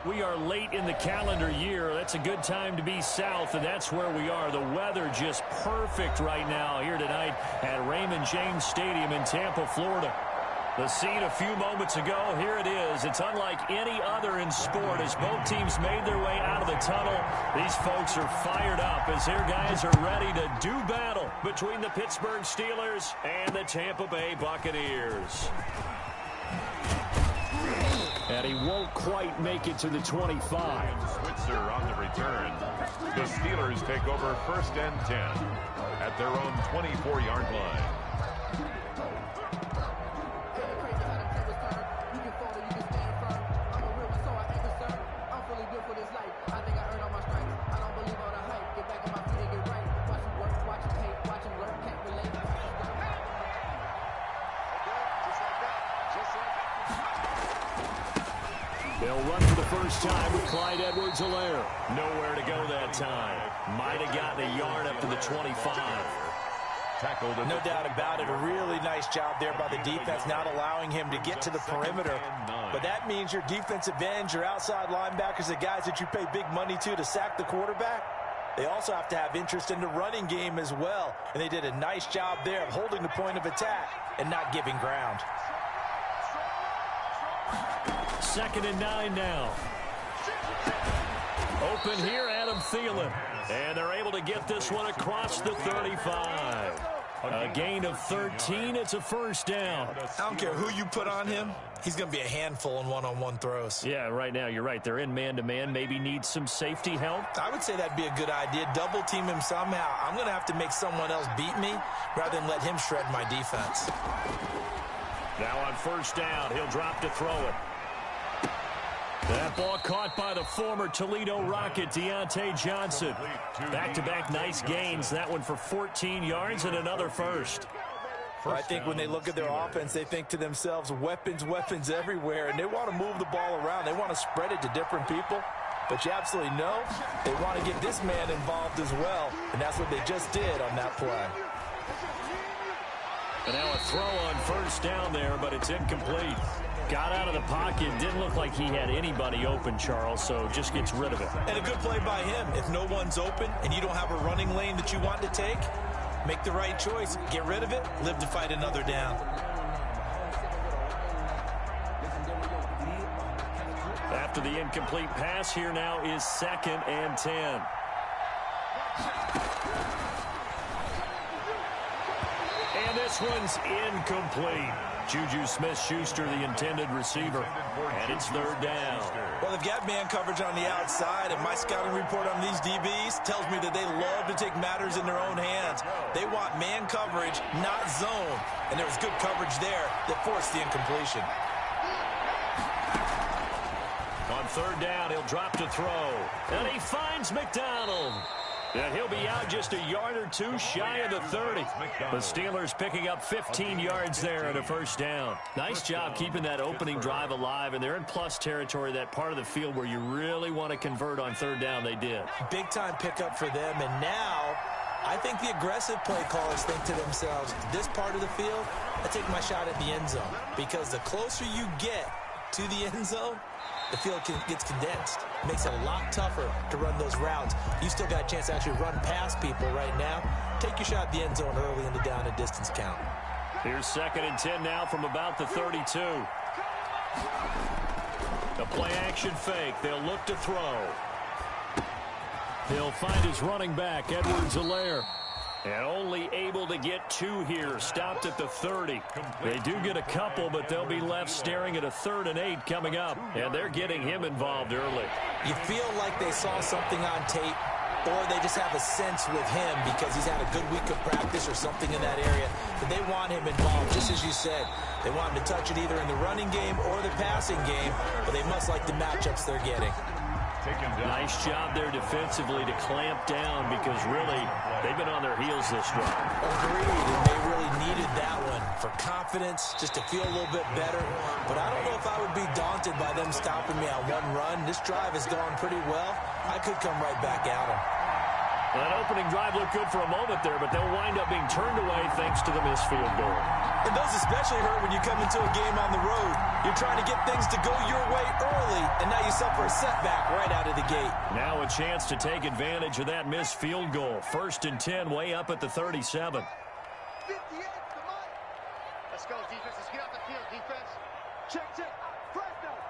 We are late in the calendar year. That's a good time to be south, and that's where we are. The weather just perfect right now here tonight at Raymond James Stadium in Tampa, Florida. The scene a few moments ago, here it is. It's unlike any other in sport as both teams made their way out of the tunnel. These folks are fired up as their guys are ready to do battle between the Pittsburgh Steelers and the Tampa Bay Buccaneers. And he won't quite make it to the 25. Switzer on the return. The Steelers take over 1st and 10 at their own 24-yard line. They'll run for the first time with Clyde Edwards-Helaire. Nowhere to go that time. Might have gotten a yard up to the 25. Tackled. No doubt about it. A really nice job there by the defense, not allowing him to get to the perimeter. But that means your defensive ends, your outside linebackers, the guys that you pay big money to sack the quarterback, they also have to have interest in the running game as well. And they did a nice job there of holding the point of attack and not giving ground. 2nd and 9 now. Open here, Adam Thielen. And they're able to get this one across the 35. A gain of 13. It's a first down. I don't care who you put on him. He's going to be a handful in one-on-one throws. Yeah, right now, you're right. They're in man-to-man. Maybe need some safety help. I would say that'd be a good idea. Double team him somehow. I'm going to have to make someone else beat me rather than let him shred my defense. Now on first down, he'll drop to throw it. That ball caught by the former Toledo Rocket, Deontay Johnson. Back-to-back nice gains. That one for 14 yards and another first. Well, I think when they look at their offense, they think to themselves, weapons, weapons everywhere, and they want to move the ball around. They want to spread it to different people. But you absolutely know they want to get this man involved as well, and that's what they just did on that play. And now a throw on first down there, but it's incomplete. Got out of the pocket. Didn't look like he had anybody open, Charles, so just gets rid of it. And a good play by him. If no one's open and you don't have a running lane that you want to take, make the right choice. Get rid of it. Live to fight another down. After the incomplete pass, here now is 2nd and 10. And this one's incomplete. Juju Smith-Schuster, the intended receiver, and it's 3rd down. Well, they've got man coverage on the outside, and my scouting report on these DBs tells me that they love to take matters in their own hands. They want man coverage, not zone, and there was good coverage there that forced the incompletion. On 3rd down, he'll drop to throw, and he finds McDonald. And he'll be out just a yard or two shy of the 30. The Steelers picking up 15 yards there and a first down. Nice job keeping that opening drive alive, and they're in plus territory, that part of the field where you really want to convert on 3rd down. They did. Big-time pickup for them, and now I think the aggressive play callers think to themselves, this part of the field, I take my shot at the end zone, because the closer you get to the end zone, the field gets condensed. It makes it a lot tougher to run those routes. You still got a chance to actually run past people right now. Take your shot at the end zone early in the down and distance count. Here's 2nd and 10 now from about the 32. The play-action fake. They'll look to throw. He'll find his running back, Edwards-Helaire. And only able to get 2 here, stopped at the 30. They do get a couple, but they'll be left staring at a 3rd and 8 coming up. And they're getting him involved early. You feel like they saw something on tape, or they just have a sense with him because he's had a good week of practice or something in that area, that they want him involved, just as you said. They want him to touch it either in the running game or the passing game, but they must like the matchups they're getting. Nice job there defensively to clamp down, because really they've been on their heels this drive. Agreed, and they really needed that one for confidence, just to feel a little bit better. But I don't know if I would be daunted by them stopping me on one run. This drive has gone pretty well. I could come right back at them. That opening drive looked good for a moment there, but they'll wind up being turned away thanks to the missed field goal. And those especially hurt when you come into a game on the road. You're trying to get things to go your way early, and now you suffer a setback right out of the gate. Now a chance to take advantage of that missed field goal. 1st and 10, way up at the 37. 58, come on. Let's go, defense. Let's get off the field, defense. Check. Press down.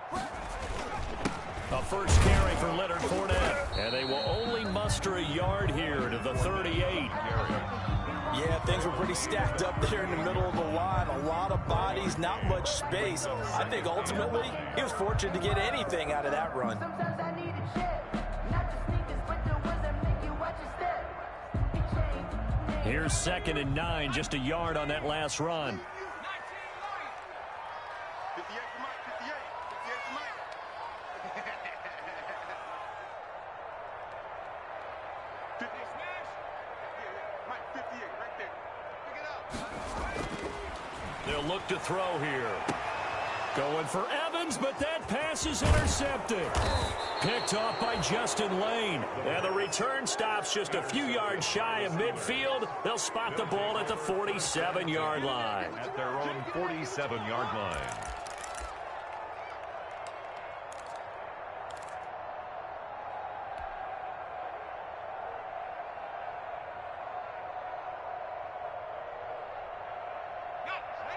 A first carry for Leonard Fournette. And they will only muster a yard here to the 38. Yeah, things were pretty stacked up there in the middle of the line. A lot of bodies, not much space. I think ultimately he was fortunate to get anything out of that run. Sometimes I need a check. Not the sneakers, but the ones that make you watch your step. Here's 2nd and 9, just a yard on that last run. 58 to Mike. 58 to Mike. 50 smash. Yeah, Mike, 58 right there. Pick it up. They'll look to throw here. Going for Evans, but that pass is intercepted. Picked off by Justin Lane. And the return stops just a few yards shy of midfield. They'll spot the ball at the 47-yard line. At their own 47-yard line.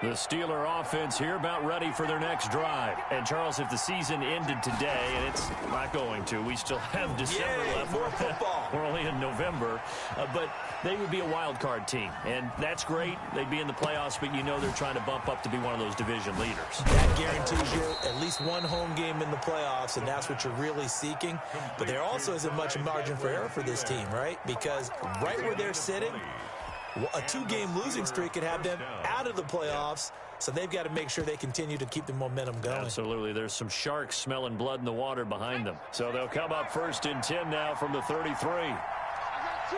The Steeler offense here about ready for their next drive. And, Charles, if the season ended today, and it's not going to, we still have December left. More football. We're only in November. But they would be a wild card team. And that's great. They'd be in the playoffs, but you know they're trying to bump up to be one of those division leaders. That guarantees you at least one home game in the playoffs, and that's what you're really seeking. But there also isn't much margin for error for this team, right? Because right where they're sitting, a 2-game losing streak could have them out of the playoffs, so they've got to make sure they continue to keep the momentum going. Absolutely. There's some sharks smelling blood in the water behind them. So they'll come up 1st and 10 now from the 33. I got two.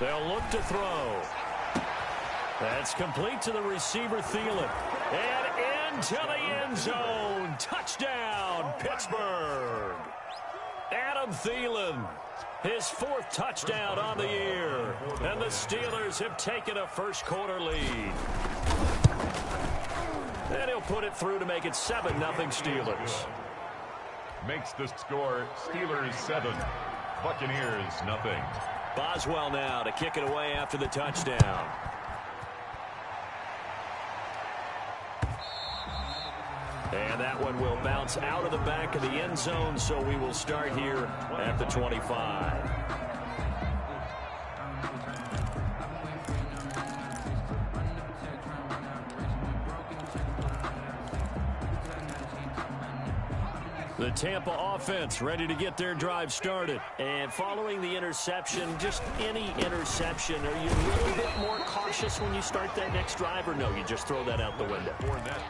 They'll look to throw. That's complete to the receiver, Thielen. And into the end zone. Touchdown, Pittsburgh. Adam Thielen, his 4th touchdown on the year. And the Steelers have taken a first-quarter lead. And he'll put it through to make it 7-0 Steelers. Makes the score Steelers 7, Buccaneers nothing. Boswell now to kick it away after the touchdown. And that one will bounce out of the back of the end zone, so we will start here at the 25. The Tampa offense ready to get their drive started. And following the interception, just any interception, are you a little bit more cautious when you start that next drive, or no, you just throw that out the window?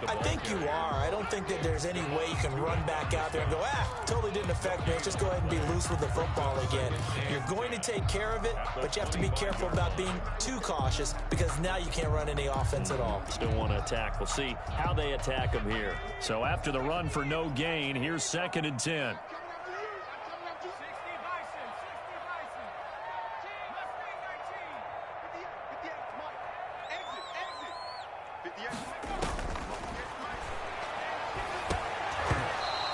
I think you are. I don't think that there's any way you can run back out there and go, totally didn't affect me. Just go ahead and be loose with the football again. You're going to take care of it, but you have to be careful about being too cautious because now you can't run any offense at all. Still want to attack. We'll see how they attack them here. So after the run for no gain, here's 2nd and 10.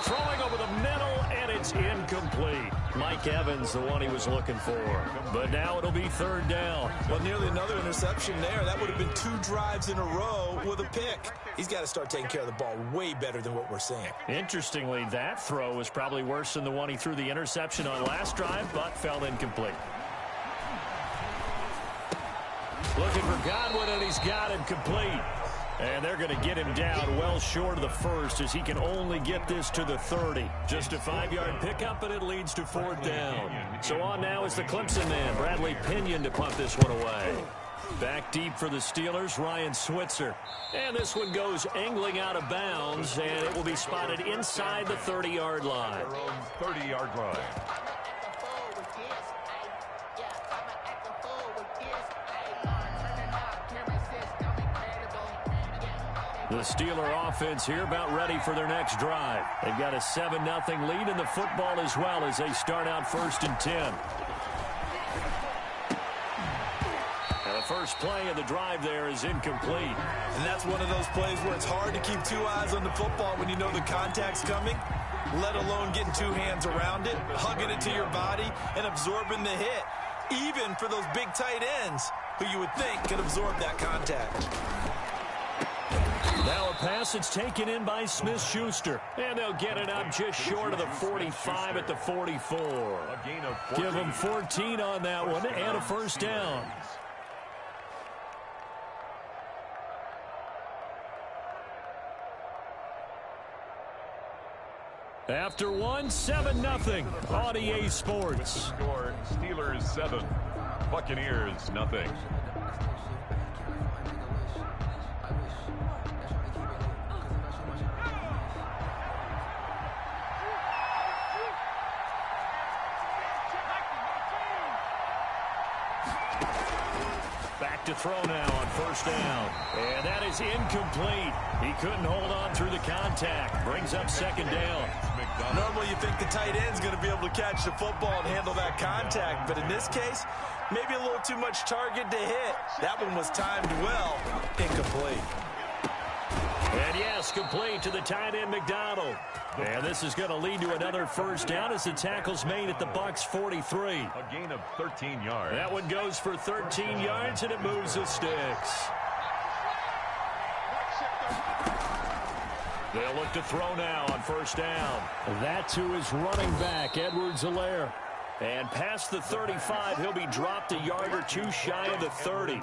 Throwing over the middle, and it's incomplete. Mike Evans, the one he was looking for. But now it'll be 3rd down. Well, nearly another interception there. That would have been 2 drives in a row with a pick. He's got to start taking care of the ball way better than what we're seeing. Interestingly, that throw was probably worse than the one he threw the interception on last drive, but fell incomplete. Looking for Godwin, and he's got him complete. And they're going to get him down well short of the 1st as he can only get this to the 30. Just a 5-yard pickup, and it leads to 4th down. So on now is the Clemson man, Bradley Pinion, to punt this one away. Back deep for the Steelers, Ryan Switzer. And this one goes angling out of bounds, and it will be spotted inside the 30-yard line. Their own 30-yard line. The Steeler offense here about ready for their next drive. They've got a 7-0 lead in the football as well as they start out 1st and 10. And the first play of the drive there is incomplete. And that's one of those plays where it's hard to keep 2 eyes on the football when you know the contact's coming, let alone getting 2 hands around it, hugging it to your body, and absorbing the hit, even for those big tight ends who you would think could absorb that contact. Now a pass that's taken in by Smith-Schuster. And they'll get it up just short of the 45 at the 44. Give them 14 on that one and a first down. After 7-0 on EA Sports. Score, Steelers 7, Buccaneers 0. Back to throw now on first down. And that is incomplete. He couldn't hold on through the contact. Brings up 2nd down. Normally you think the tight end's going to be able to catch the football and handle that contact, but in this case, maybe a little too much target to hit. That one was timed well. Incomplete. And yes, complete to the tight end McDonald. And this is going to lead to another first down as the tackle's made at the Bucs 43. A gain of 13 yards. That one goes for 13 yards, and it moves the sticks. They'll look to throw now on first down. That's who is running back, Edwards-Helaire. And past the 35, he'll be dropped a yard or 2 shy of the 30.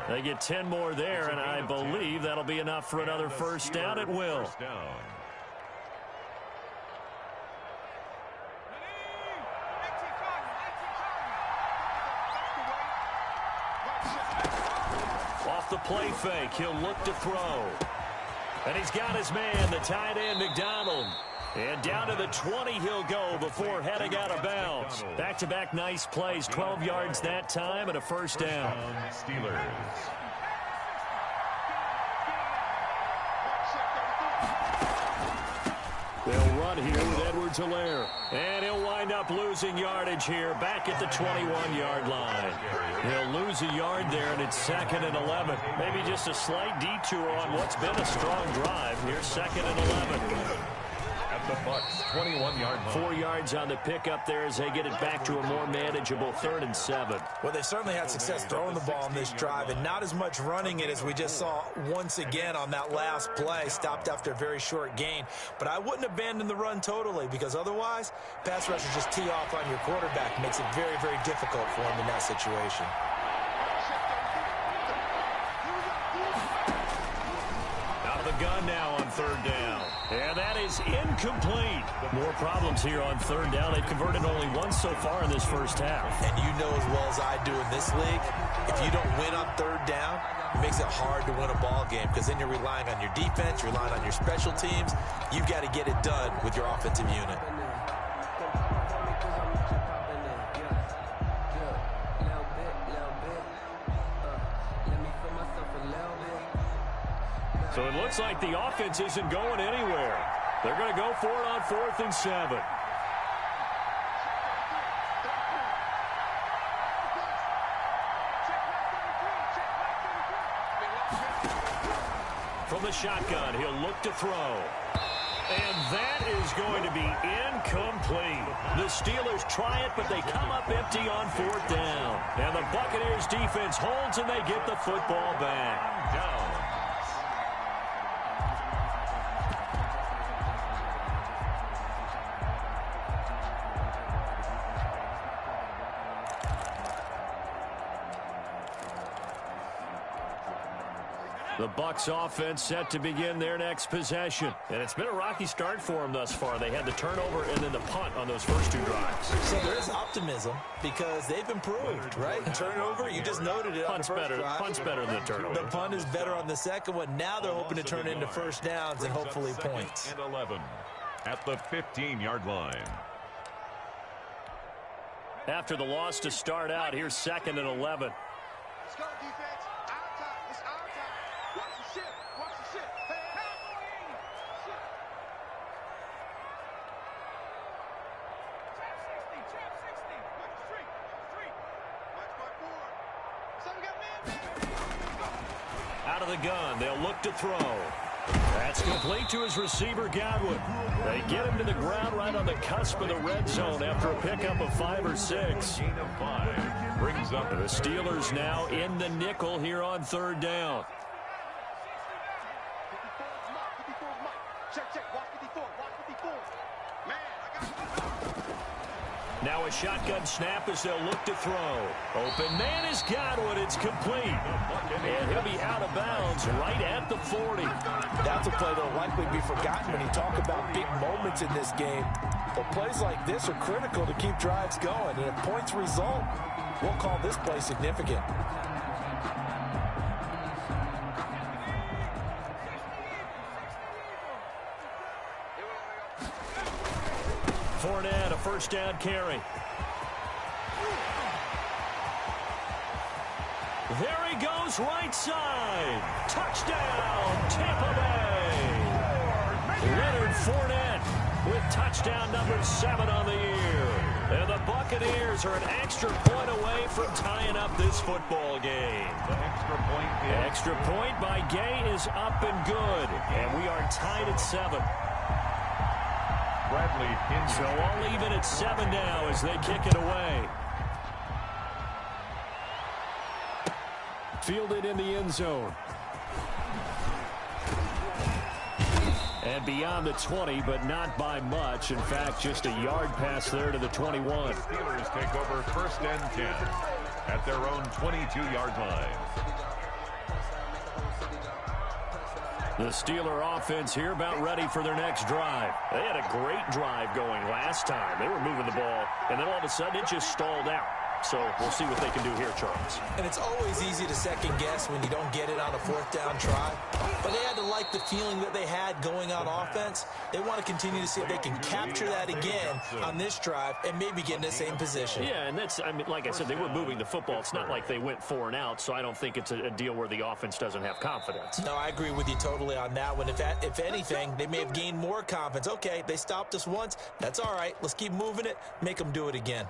They get 10 more there, and I believe that'll be enough for another first down. It will. Off the play fake, he'll look to throw. And he's got his man, the tight end, McDonald. And down to the 20 he'll go before heading out of bounds. Back-to-back nice plays, 12 yards that time and a first down. Steelers. They'll run here with Edwards-Helaire. And he'll wind up losing yardage here back at the 21-yard line. He'll lose a yard there, and it's 2nd and 11. Maybe just a slight detour on what's been a strong drive. Here's 2nd and 11. At the Bucs 21-yard line. 4 yards on the pickup there as they get it back to a more manageable 3rd and 7. Well, they certainly had success throwing the ball in this drive and not as much running it as we just saw once again on that last play. Stopped after a very short gain. But I wouldn't abandon the run totally because otherwise, pass rushers just tee off on your quarterback. Makes it very, very difficult for him in that situation. Out of the gun now on 3rd down. And that is incomplete. More problems here on 3rd down. They've converted only once so far in this first half. And you know as well as I do in this league, if you don't win on 3rd down, it makes it hard to win a ball game because then you're relying on your defense, you're relying on your special teams. You've got to get it done with your offensive unit. So it looks like the offense isn't going anywhere. They're going to go for it on 4th and 7. From the shotgun, he'll look to throw. And that is going to be incomplete. The Steelers try it, but they come up empty on 4th down. And the Buccaneers defense holds, and they get the football back. Down. The Bucs offense set to begin their next possession. And it's been a rocky start for them thus far. They had the turnover and then the punt on those first 2 drives. So there is optimism because they've improved, right? Turnover, you just noted it on the first drive. Punt's better than the turnover. The punt is better on the second one. Now they're hoping to turn into first downs and hopefully points. And 11 at the 15-yard line. After the loss to start out, here's 2nd and 11. Let's go, defense. Our time. It's our time. Watch the ship. Watch the ship. Hey, Out of the gun, they'll look to throw. That's complete to his receiver, Godwin. They get him to the ground right on the cusp of the red zone after a pickup of 5 or 6. Gain of 5 brings up The Steelers now in the nickel here on 3rd down. Now a shotgun snap as they'll look to throw. Open man is Godwin. It's complete. And he'll be out of bounds right at the 40. That's a play that will likely be forgotten when you talk about big moments in this game. But plays like this are critical to keep drives going. And if points result, we'll call this play significant. Fournette, a first down carry. There he goes, right side. Touchdown, Tampa Bay. Leonard Fournette with touchdown number 7 on the year. And the Buccaneers are an extra point away from tying up this football game. the extra point by Gay is up and good. And we are tied at 7. Bradley So all even at 7 now as they kick it away. Fielded in the end zone. And beyond the 20, but not by much. In fact, just a yard pass there to the 21. Steelers take over 1st and 10 at their own 22-yard line. The Steeler offense here about ready for their next drive. They had a great drive going last time. They were moving the ball, and then all of a sudden it just stalled out. So we'll see what they can do here, Charles. And it's always easy to second guess when you don't get it on a 4th down try. But they had to like the feeling that they had going on offense. They want to continue to see if they can capture that again on this drive and maybe get in the same position. Yeah, and that's, I mean, like I said, they were moving the football. It's not like they went 4 and out, so I don't think it's a deal where the offense doesn't have confidence. No, I agree with you totally on that one. If anything, they may have gained more confidence. Okay, they stopped us once. That's all right. Let's keep moving it. Make them do it again.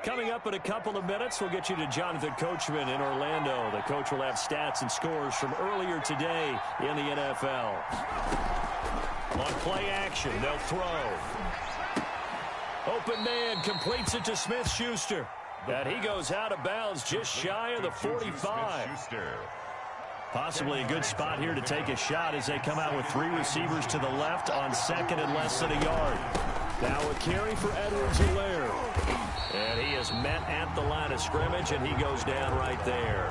Coming up in a couple of minutes, we'll get you to Jonathan Coachman in Orlando. The coach will have stats and scores from earlier today in the NFL. On play action, they'll throw. Open man completes it to Smith-Schuster. And he goes out of bounds just shy of the 45. Possibly a good spot here to take a shot as they come out with 3 receivers to the left on 2nd and less than a yard. Now a carry for Edwards-Helaire. And he is met at the line of scrimmage, and he goes down right there.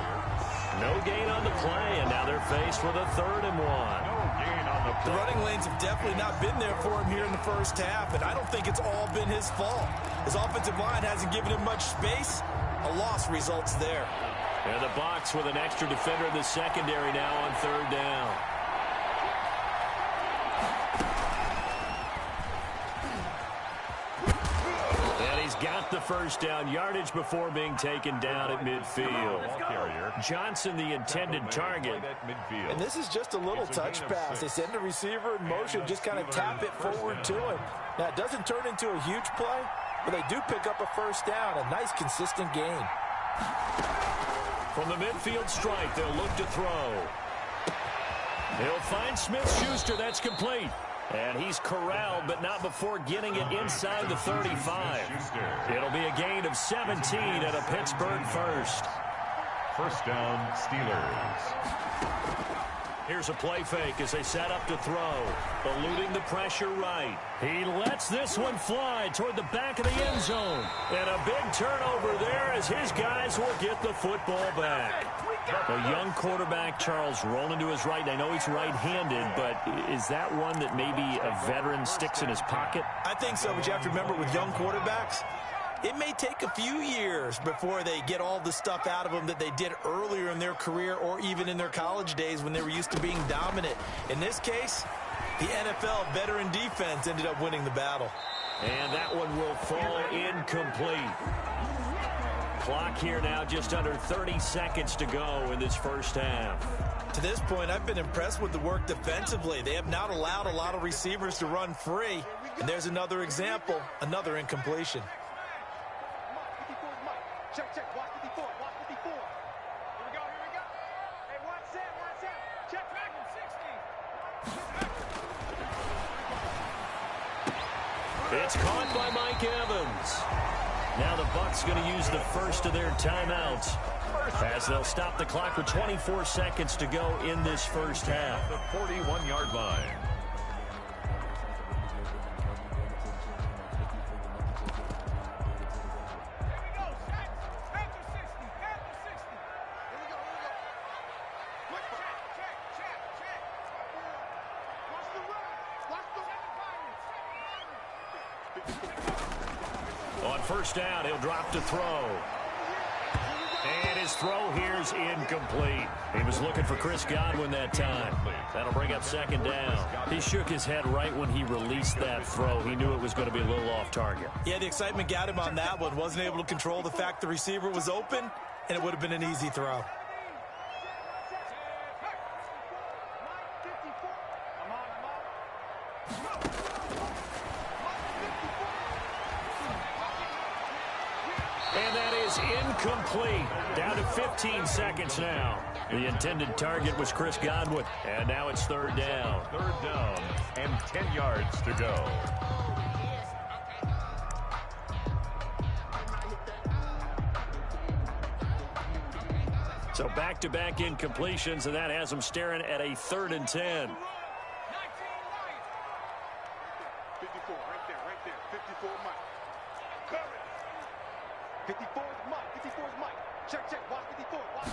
No gain on the play, and now they're faced with a 3rd and 1. The running lanes have definitely not been there for him here in the first half, and I don't think it's all been his fault. His offensive line hasn't given him much space. A loss results there. And the box with an extra defender in the secondary now on 3rd down. Got the first down, yardage before being taken down at midfield. Johnson, the intended target. And this is just a little touch pass. They send the receiver in motion, just kind of tap it forward to him. Now, it doesn't turn into a huge play, but they do pick up a first down, a nice, consistent gain. From the midfield stripe, they'll look to throw. They'll find Smith-Schuster. That's complete. And he's corralled, but not before getting it inside the 35. It'll be a gain of 17 at a Pittsburgh first. 1st down, Steelers. Here's a play fake as they set up to throw. Eluding the pressure right. He lets this one fly toward the back of the end zone. And a big turnover there as his guys will get the football back. A young quarterback, Charles, rolling to his right. I know he's right-handed, but is that one that maybe a veteran sticks in his pocket? I think so, but you have to remember with young quarterbacks, it may take a few years before they get all the stuff out of them that they did earlier in their career or even in their college days when they were used to being dominant. In this case, the NFL veteran defense ended up winning the battle. And that one will fall incomplete. Clock here now, just under 30 seconds to go in this first half. To this point, I've been impressed with the work defensively. They have not allowed a lot of receivers to run free. And there's another example, another incompletion. It's caught by Mike Evans. Now the Bucs going to use the first of their timeouts as they'll stop the clock with 24 seconds to go in this first half. The 41-yard line. On first down, he'll drop to throw. And his throw here's incomplete. He was looking for Chris Godwin that time. That'll bring up second down. He shook his head right when he released that throw. He knew it was going to be a little off target. Yeah, the excitement got him on that one. Wasn't able to control the fact the receiver was open, and it would have been an easy throw. And that is incomplete. Down to 15 seconds now. The intended target was Chris Godwin. And now it's third down. Third down and 10 yards to go. So back-to-back incompletions, and that has them staring at a 3rd and 10. 54, right there. 54 Mike. Cover it. 54 is Mike. 54 is Mike. Check. Watch 54. Watch.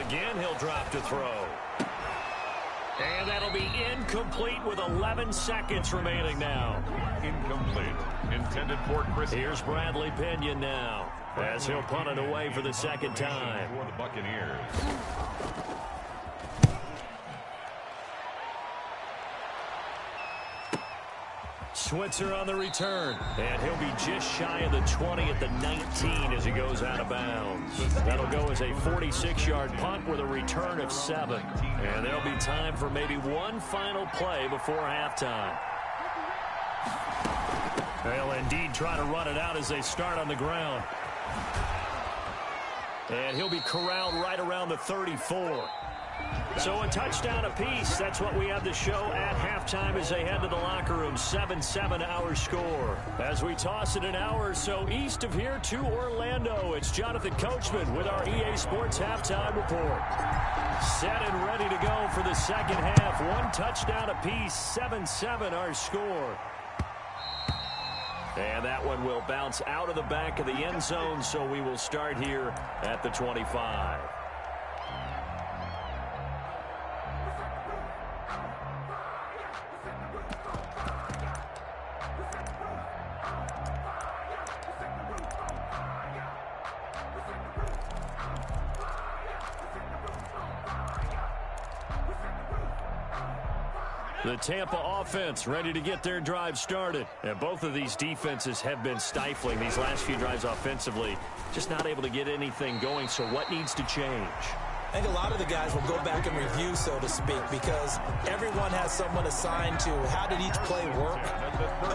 Again, he'll drop to throw. And that'll be incomplete with 11 seconds remaining now. Incomplete. Intended for Chris. Here's Bradley Pinion now, as he'll punt it away for the second time. For the Buccaneers. Switzer on the return, and he'll be just shy of the 20 at the 19 as he goes out of bounds. That'll go as a 46-yard punt with a return of 7. And there'll be time for maybe one final play before halftime. They'll indeed try to run it out as they start on the ground. And he'll be corralled right around the 34. So a touchdown apiece. That's what we have to show at halftime as they head to the locker room. 7-7 our score. As we toss it an hour or so east of here to Orlando, it's Jonathan Coachman with our EA Sports Halftime Report. Set and ready to go for the second half. One touchdown apiece. 7-7 our score. And that one will bounce out of the back of the end zone, so we will start here at the 25. The Tampa offense ready to get their drive started. And both of these defenses have been stifling these last few drives offensively. Just not able to get anything going. So what needs to change? I think a lot of the guys will go back and review, so to speak, because everyone has someone assigned to how did each play work.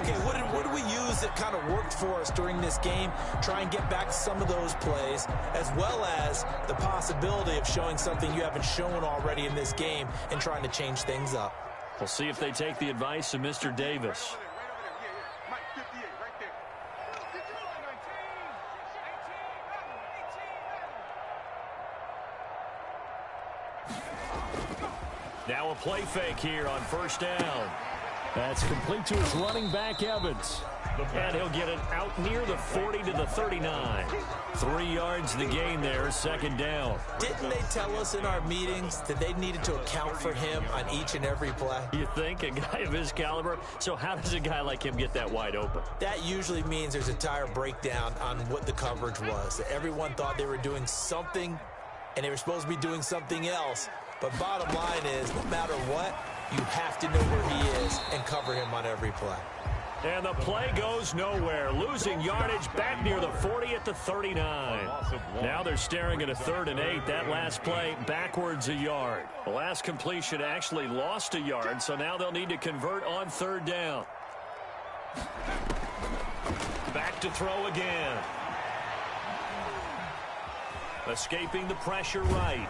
Okay, what did we use that kind of worked for us during this game? Try and get back to some of those plays, as well as the possibility of showing something you haven't shown already in this game and trying to change things up. We'll see if they take the advice of Mr. Davis. Mike 58, right there. Now a play fake here on first down. That's complete to his running back, Evans. And he'll get it out near the 40 to the 39. 3 yards the gain there, second down. Didn't they tell us in our meetings that they needed to account for him on each and every play? You think? A guy of his caliber? So how does a guy like him get that wide open? That usually means there's a tire breakdown on what the coverage was. Everyone thought they were doing something, and they were supposed to be doing something else. But bottom line is, no matter what, you have to know where he is and cover him on every play. And the play goes nowhere. Losing yardage back near the 40 at the 39. Now they're staring at a 3rd and 8. That last play backwards a yard. The last completion actually lost a yard, so now they'll need to convert on 3rd down. Back to throw again. Escaping the pressure right.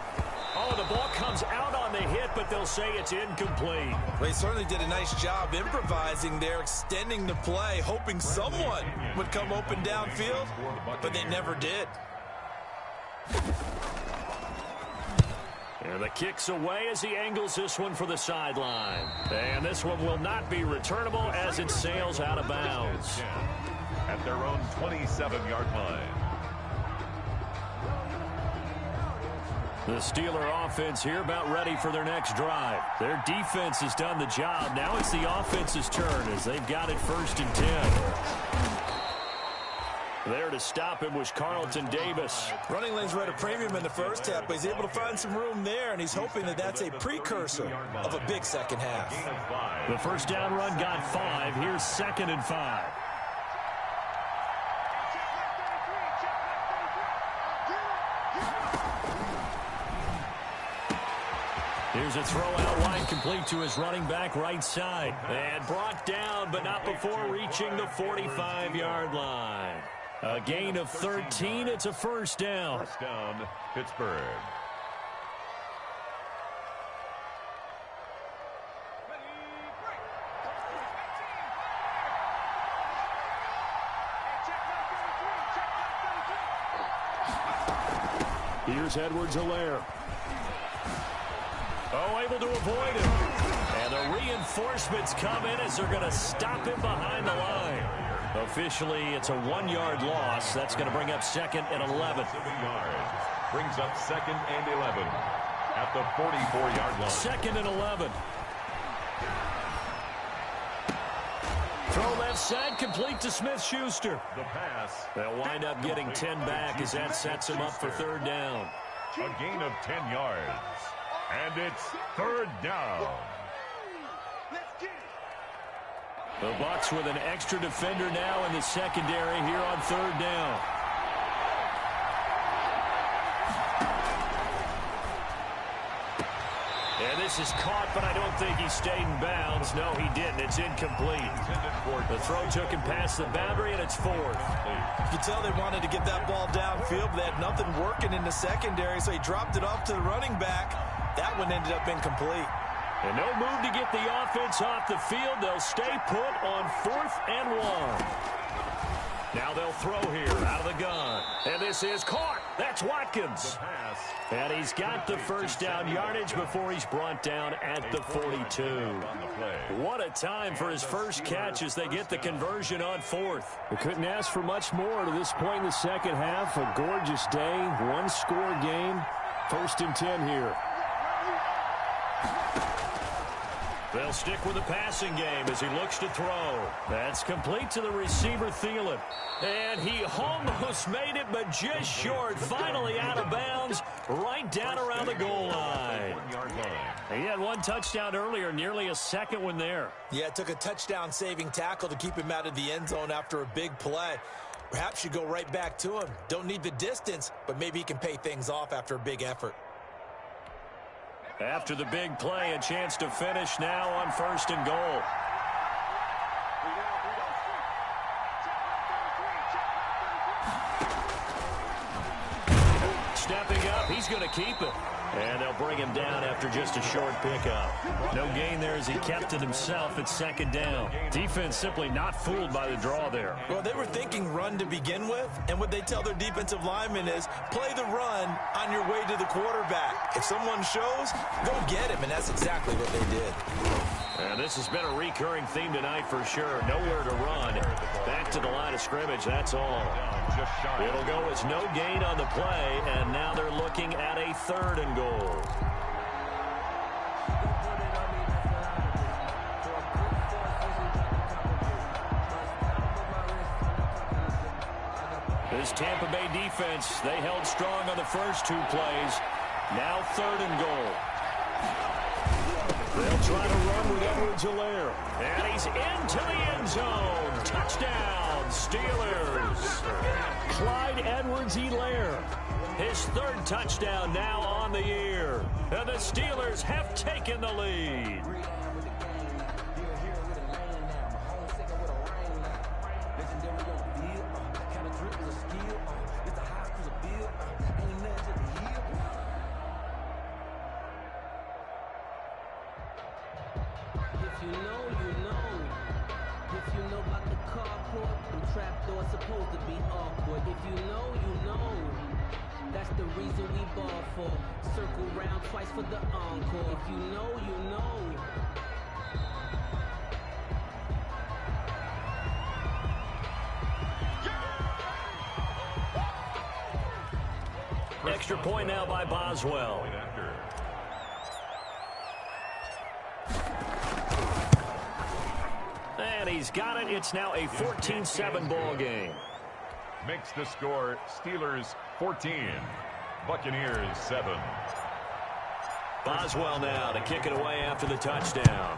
Oh, the ball comes out on the hit, but they'll say it's incomplete. They certainly did a nice job improvising there, extending the play, hoping someone would come open downfield, but they never did. And the kick's away as he angles this one for the sideline. And this one will not be returnable as it sails out of bounds. At their own 27-yard line. The Steeler offense here about ready for their next drive. Their defense has done the job. Now it's the offense's turn as they've got it 1st and 10. There to stop him was Carlton Davis. Running lanes were at a premium in the first half, but he's able to find some room there, and he's hoping that that's a precursor of a big second half. The first down run got 5. Here's 2nd and 5. Here's a throw out wide, complete to his running back right side. And brought down, but not before reaching the 45-yard line. A gain of 13. It's a first down. First down, Pittsburgh. Here's Edwards-Helaire. Oh, able to avoid him. And the reinforcements come in as they're going to stop him behind the line. Officially, it's a 1-yard loss. That's going to bring up 2nd and 11. 7 yards. Brings up 2nd and 11 at the 44-yard line. 2nd and 11. Throw left side, complete to Smith-Schuster. The pass. They'll wind up getting 10 back as that sets him up for 3rd down. A gain of 10 yards. And it's 3rd down. The Bucs with an extra defender now in the secondary here on 3rd down. And this is caught, but I don't think he stayed in bounds. No, he didn't. It's incomplete. The throw took him past the boundary, and it's 4th. You can tell they wanted to get that ball downfield, but they had nothing working in the secondary, so he dropped it off to the running back. That one ended up incomplete. And no move to get the offense off the field. They'll stay put on 4th and 1. Now they'll throw here out of the gun. And this is caught. That's Watkins. And he's got the first down yardage before he's brought down at the 42. What a time for his first catch as they get the conversion on 4th. We couldn't ask for much more to this point in the second half. A gorgeous day, 1-score game. 1st and 10 here. They'll stick with the passing game as he looks to throw. That's complete to the receiver, Thielen. And he almost made it, but just short. Finally out of bounds, right down around the goal line. He had 1 touchdown earlier, nearly a 2nd one there. Yeah, it took a touchdown-saving tackle to keep him out of the end zone after a big play. Perhaps you go right back to him. Don't need the distance, but maybe he can pay things off after a big effort. After the big play, a chance to finish now on 1st and goal. Stepping up, he's going to keep it. And they'll bring him down after just a short pickup. No gain there as he kept it himself at 2nd down. Defense simply not fooled by the draw there. Well, they were thinking run to begin with, and what they tell their defensive linemen is play the run on your way to the quarterback. If someone shows, go get him, and that's exactly what they did. And this has been a recurring theme tonight for sure. Nowhere to run. Back to the line of scrimmage, that's all. It'll go as no gain on the play, and now they're looking at a 3rd and goal. This Tampa Bay defense, they held strong on the first 2 plays. Now 3rd and goal. They'll try to run with Edwards-Helaire. And he's into the end zone. Touchdown, Steelers. Clyde Edwards-Helaire. His 3rd touchdown now on the year. And the Steelers have taken the lead. not supposed to be awkward. If you know, you know. That's the reason we ball for. Circle round twice for the encore. If you know, you know. Extra point now by Boswell. And he's got it. It's now a 14-7 ball game. Makes the score Steelers 14, Buccaneers 7. Boswell now to kick it away after the touchdown.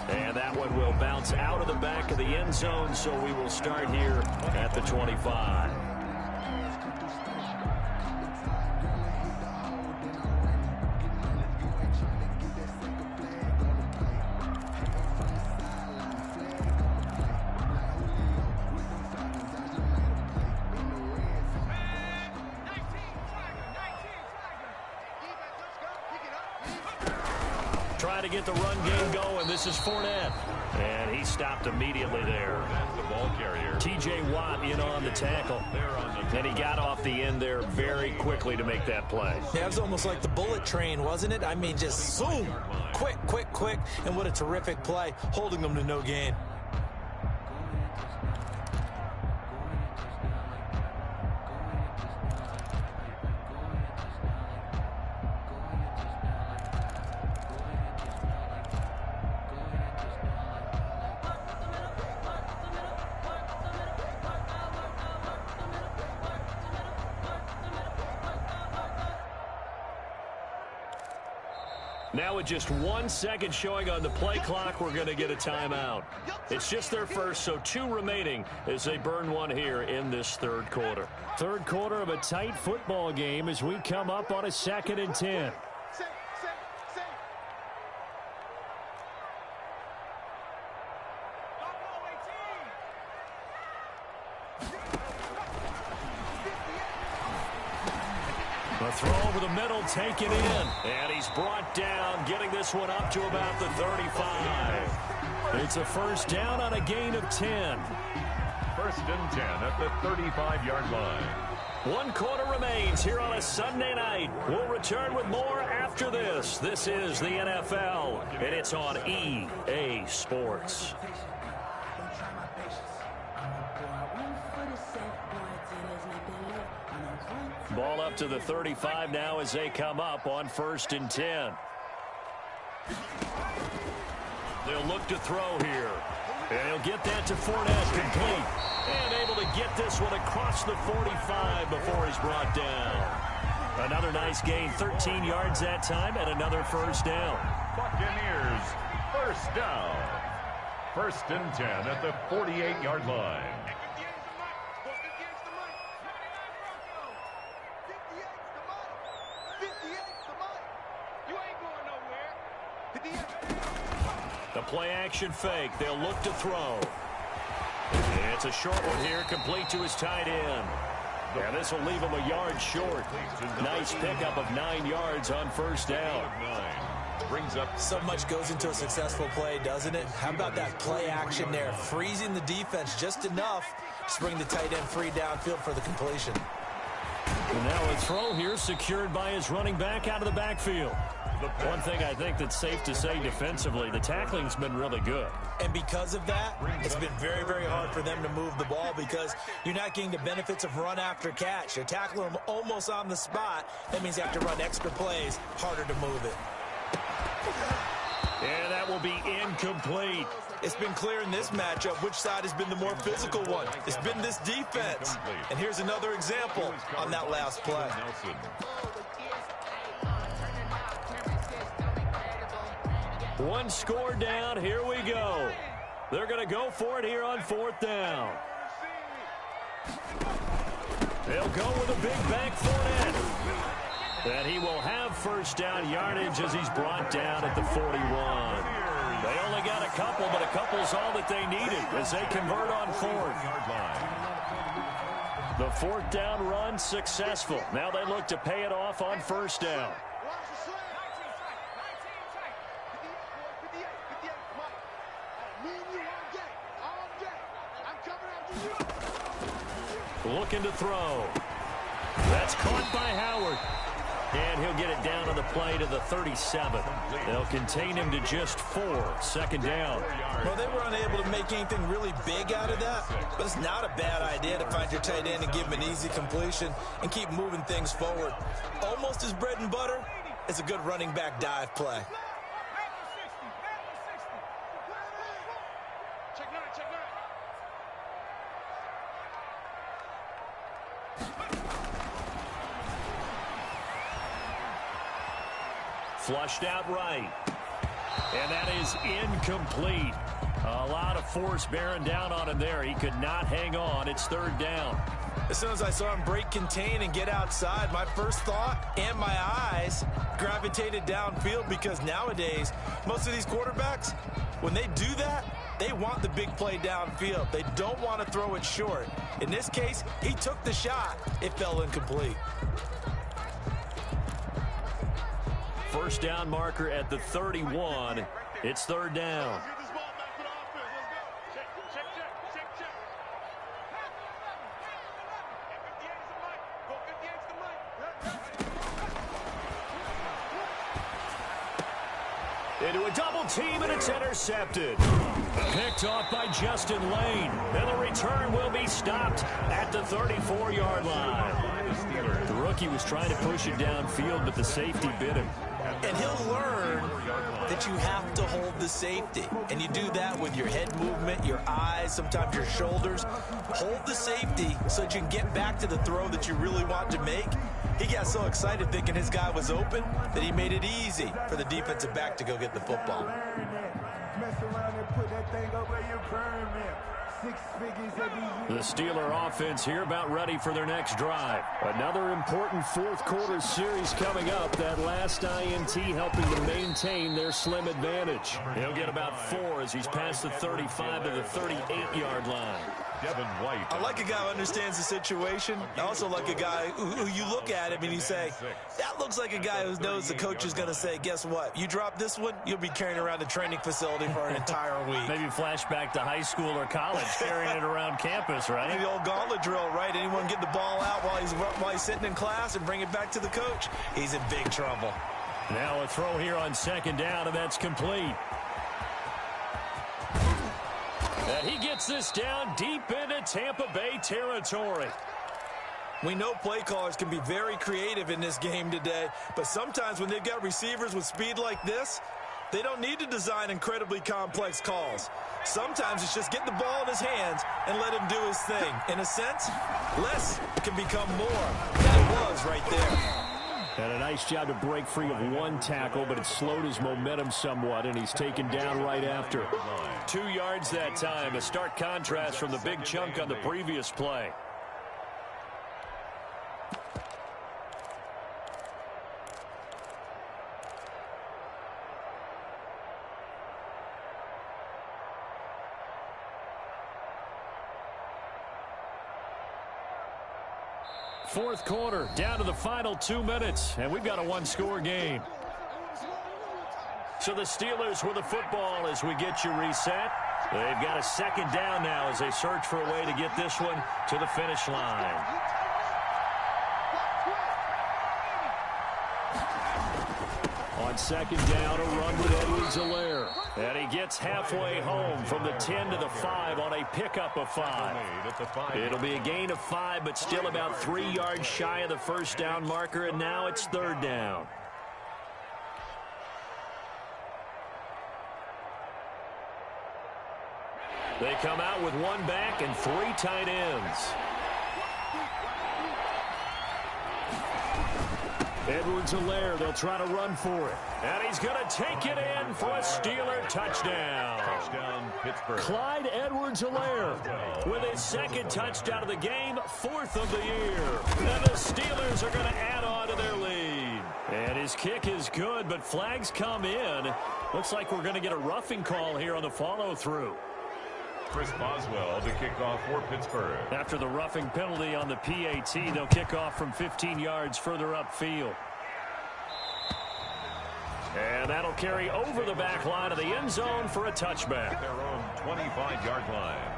And that one will bounce out of the back of the end zone, so we will start here at the 25. Trying to get the run game going. This is Fournette. And he stopped immediately there. That's the ball carrier. T.J. Watt in on the tackle. And he got off the end there very quickly to make that play. Yeah, it was almost like the bullet train, wasn't it? I mean, just zoom. Quick, quick, quick. And what a terrific play, holding them to no gain. Now with just 1 second showing on the play clock, we're going to get a timeout. It's just their first, so 2 remaining as they burn one here in this third quarter. Third quarter of a tight football game as we come up on a 2nd and 10. The throw over the middle, taken in, and he's brought down, getting this one up to about the 35. It's a first down on a gain of 10. First and 10 at the 35-yard line. 1 quarter remains here on a Sunday night. We'll return with more after this. This is the NFL, and it's on EA Sports. Ball up to the 35 now as they come up on 1st and 10. They'll look to throw here. And he'll get that to Fournette, complete. And able to get this one across the 45 before he's brought down. Another nice gain, 13 yards that time, and another first down. Buccaneers, first down. First and 10 at the 48-yard line. The play action fake. They'll look to throw. And it's a short one here, complete to his tight end. Yeah, this will leave him a yard short. Nice pickup of 9 yards on first down. Brings up so much goes into a successful play, doesn't it? How about that play action there? Freezing the defense just enough to bring the tight end free downfield for the completion. And now a throw here secured by his running back out of the backfield. One thing I think that's safe to say defensively, the tackling's been really good. And because of that, it's been very, very hard for them to move the ball because you're not getting the benefits of run after catch. You're tackling them almost on the spot. That means you have to run extra plays, harder to move it. And that will be incomplete. It's been clear in this matchup which side has been the more physical one. It's been this defense. And here's another example on that last play. One score down. Here we go. They're going to go for it here on 4th down. They'll go with a big bank Fournette. And he will have first down yardage as he's brought down at the 41. They only got a couple, but a couple's all that they needed as they convert on 4th. The 4th down run successful. Now they look to pay it off on first down. Looking to throw. That's caught by Howard. And he'll get it down on the play to the 37. They'll contain him to just 4. Second down. Well, they were unable to make anything really big out of that, but it's not a bad idea to find your tight end and give him an easy completion and keep moving things forward. Almost as bread and butter as a good running back dive play. Flushed out right. And that is incomplete. A lot of force bearing down on him there. He could not hang on. It's third down. As soon as I saw him break contain and get outside, my first thought and my eyes gravitated downfield, because nowadays, most of these quarterbacks, when they do that, they want the big play downfield. They don't want to throw it short. In this case, he took the shot. It fell incomplete. First down marker at the 31. It's third down. Into a double team, and it's intercepted. Picked off by Justin Lane. And the return will be stopped at the 34-yard line. The rookie was trying to push it downfield, but the safety bit him. And he'll learn that you have to hold the safety. And you do that with your head movement, your eyes, sometimes your shoulders. Hold the safety so that you can get back to the throw that you really want to make. He got so excited thinking his guy was open that he made it easy for the defensive back to go get the football. The Steeler offense here about ready for their next drive. Another important fourth quarter series coming up. That last INT helping to maintain their slim advantage. He'll get about 4 as he's past the 35 to the 38-yard line. I like a guy who understands the situation. I also like a guy who you look at him and you say, that looks like a guy who knows the coach is going to say, guess what? You drop this one, you'll be carrying around the training facility for an entire week. Maybe flashback to high school or college, carrying it around campus, right? The old gauntlet drill, right? Anyone get the ball out while he's sitting in class and bring it back to the coach? He's in big trouble. Now a throw here on second down, and that's complete. And he gets this down deep into Tampa Bay territory. We know play callers can be very creative in this game today, but sometimes when they've got receivers with speed like this, they don't need to design incredibly complex calls. Sometimes it's just get the ball in his hands and let him do his thing. In a sense, less can become more. That was right there. And a nice job to break free of one tackle, but it slowed his momentum somewhat, and he's taken down right after. 2 yards that time, a stark contrast from the big chunk on the previous play. Fourth quarter, down to the final 2 minutes, and we've got a one-score game. So the Steelers with the football as we get you reset. They've got a second down now as they search for a way to get this one to the finish line. On second down, a run with Edwards-Helaire. And he gets halfway home from the 10 to the 5 on a pickup of 5. It'll be a gain of 5, but still about 3 yards shy of the first down marker, and now it's third down. They come out with 1 back and 3 tight ends. Edwards-Helaire, they'll try to run for it. And he's going to take it in for a Steeler touchdown. Touchdown, Pittsburgh. Clyde Edwards-Helaire with his second touchdown of the game, 4th of the year. And the Steelers are going to add on to their lead. And his kick is good, but flags come in. Looks like we're going to get a roughing call here on the follow-through. Chris Boswell to kick off for Pittsburgh. After the roughing penalty on the PAT, they'll kick off from 15 yards further upfield. And that'll carry over the back line of the end zone for a touchback. Their own 25-yard line.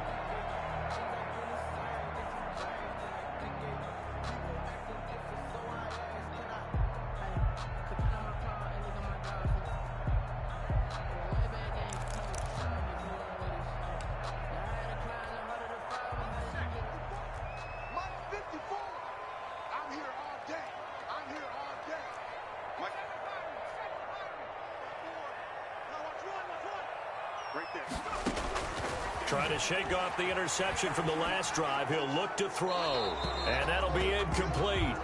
Right there. Trying to shake off the interception from the last drive. He'll look to throw. And that'll be incomplete.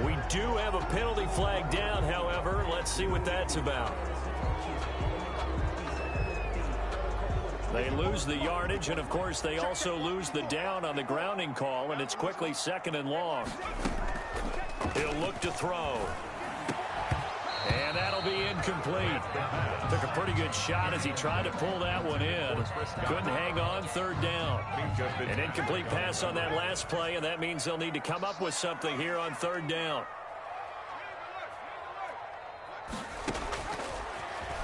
We do have a penalty flag down, however. Let's see what that's about. They lose the yardage, and, of course, they also lose the down on the grounding call, and it's quickly 2nd and long. He'll look to throw. And that'll be incomplete. Took a pretty good shot as he tried to pull that one in. Couldn't hang on, 3rd down. An incomplete pass on that last play, and that means they'll need to come up with something here on 3rd down.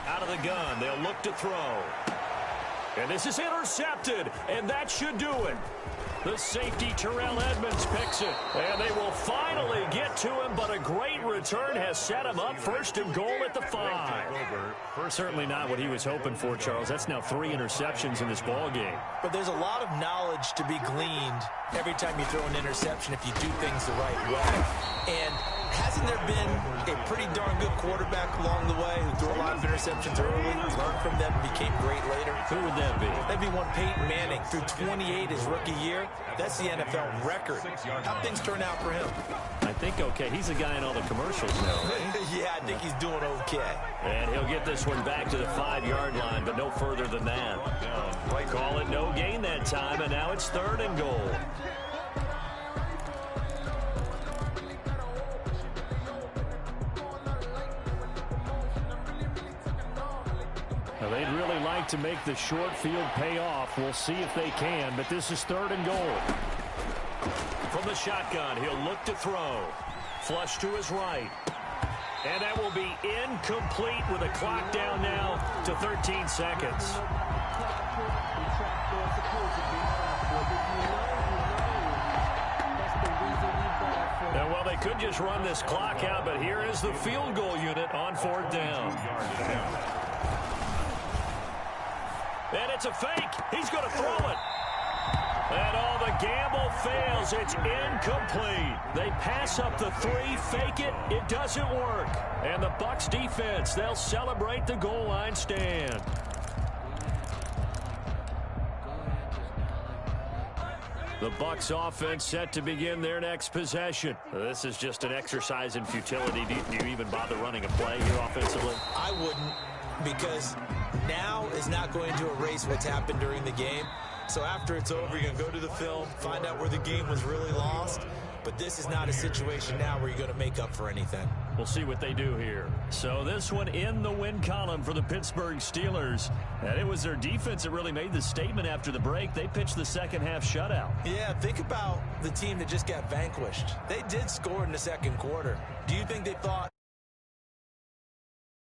Out of the gun, they'll look to throw. And this is intercepted, and that should do it. The safety, Terrell Edmonds, picks it. And they will finally get to him, but a great return has set him up 1st and goal at the 5. Certainly not what he was hoping for, Charles. That's now 3 interceptions in this ball game. But there's a lot of knowledge to be gleaned every time you throw an interception if you do things the right way. And hasn't there been a pretty darn good quarterback along the way who threw a lot of interceptions early, learned from them, and became great later? Who would that be? That'd be one Peyton Manning. Threw 28 his rookie year. That's the NFL record. How'd things turn out for him? I think okay. He's a guy in all the commercials now, right? Yeah, I think he's doing okay. And he'll get this one back to the 5-yard line, but no further than that. Call it no gain that time, and now it's 3rd and goal. Now, they'd really like to make the short field pay off. We'll see if they can, but this is 3rd and goal. From the shotgun, he'll look to throw. Flush to his right. And that will be incomplete with a clock down now to 13 seconds. Now, well, they could just run this clock out, but here is the field goal unit on 4th down. And it's a fake. He's going to throw it. And all the gamble fails. It's incomplete. They pass up the 3, fake it. It doesn't work. And the Bucs defense, they'll celebrate the goal line stand. The Bucs offense set to begin their next possession. This is just an exercise in futility. Do you even bother running a play here offensively? I wouldn't, because now is not going to erase what's happened during the game. So after it's over, you're going to go to the film, find out where the game was really lost. But this is not a situation now where you're going to make up for anything. We'll see what they do here. So this one in the win column for the Pittsburgh Steelers. And it was their defense that really made the statement after the break. They pitched the second half shutout. Yeah, think about the team that just got vanquished. They did score in the 2nd quarter. Do you think they thought